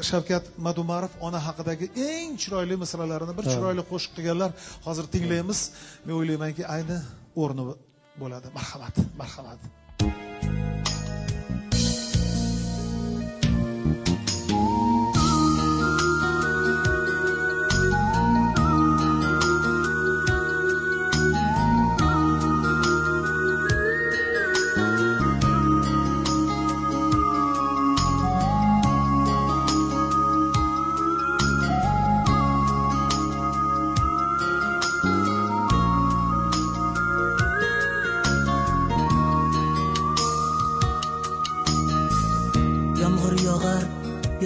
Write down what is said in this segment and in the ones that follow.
Shavkat Madumarov ona haqidagi eng chiroyli misralarini bir chiroyli qo'shiq qilganlar. Hozir tinglaymiz. Men o'ylaymanki, ayni o'rni bo'ladi. Marhamat, marhamat.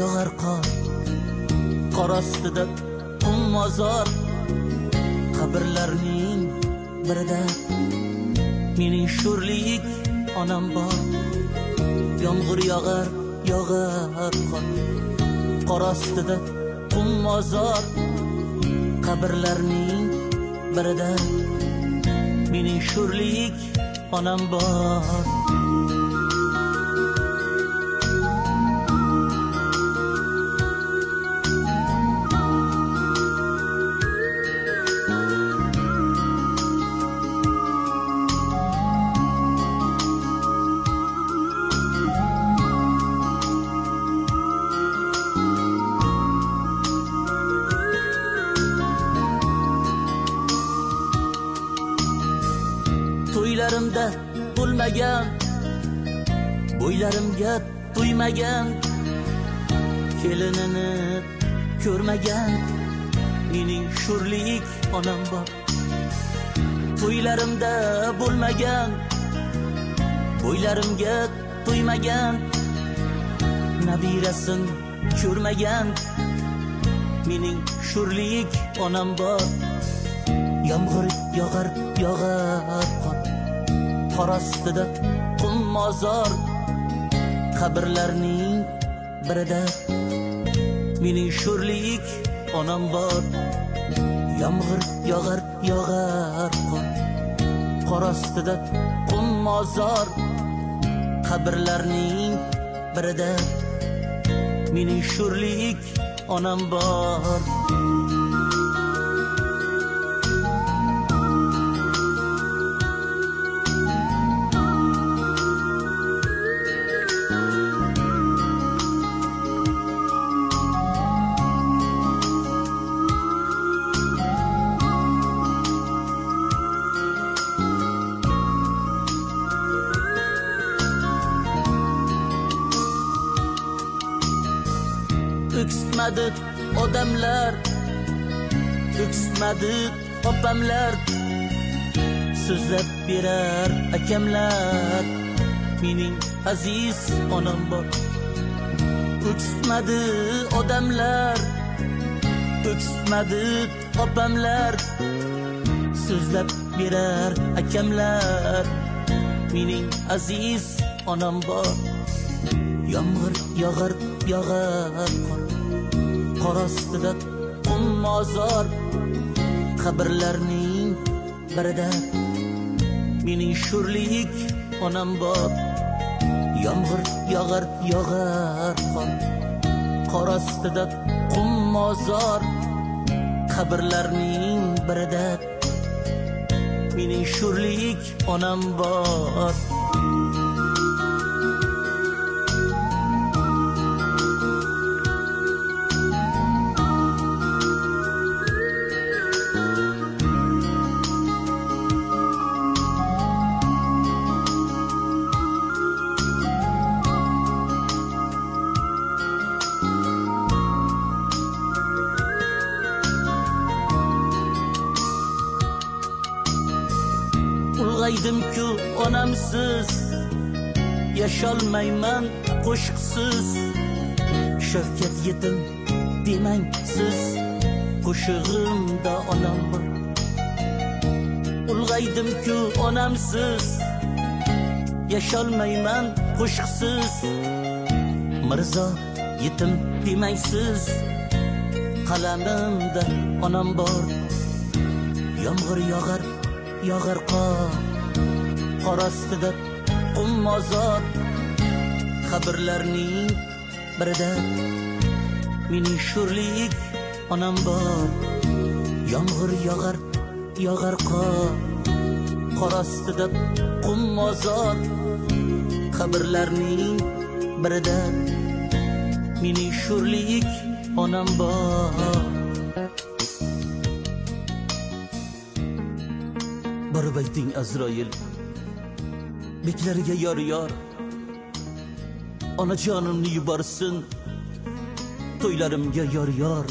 Yog'ar qor ostida mozor qabrlarning birida mening sho'rlik onam bor. Yomg'ir yog'ar qor ostida mozor qabrlarning birida mening sho'rlik onam bor. To'ylarimda bo'lmagan, bo'ylarimga to'ymagan, kelinini ko'rmagan mening sho'rlik onam bor. To'ylarimda bo'lmagan, bo'ylarimga to'ymagan, nabirasin ko'rmagan mening sho'rlik onam bor. Yomg'ir yog'ar qor ostida mozor qabrlarning birida mening sho'rlik onam bor. Yomg'ir yog'ar qor ostida mozor qabrlarning birida mening sho'rlik onam bor. Öksmadi odamlar, öksmadi opamlar, so'zlab berar akamlar mening aziz onam bor. Öksmadi odamlar, öksmadi opamlar, so'zlab berar akamlar mening aziz onam bor. Yomg'ir yog'ar qor ostida mozor qabrlarning birida mening sho'rlik onam bor. Yomg'ir yog'ar qor ostida mozor qabrlarning birida mening sho'rlik onam bor. Ulg'aydim-ku onamsiz, yasholmayman qo'shiqsiz. Shavkat yetim demang siz, qo'shig'imda onam bor. Ulg'aydim-ku onamsiz, yasholmayman qo'shiqsiz. Mirzo yetim demang siz, qalamimda onam bor. Yomg'ir yog'ar qor ostida mozor qabrlarning birida mening sho'rlik onam bor. Yomg'ir yog'ar qor ostida qum mozor. Qabrlarning birida mening sho'rlik onam bor. Borib ayting Azroil, beklariga yor onajonimni yuborsin, to'ylarimga yor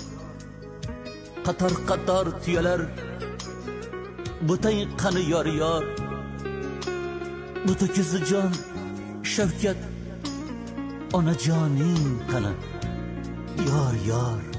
qator tuyalar butang qani yor bu to'kizijon Shavkat onajoning qani yor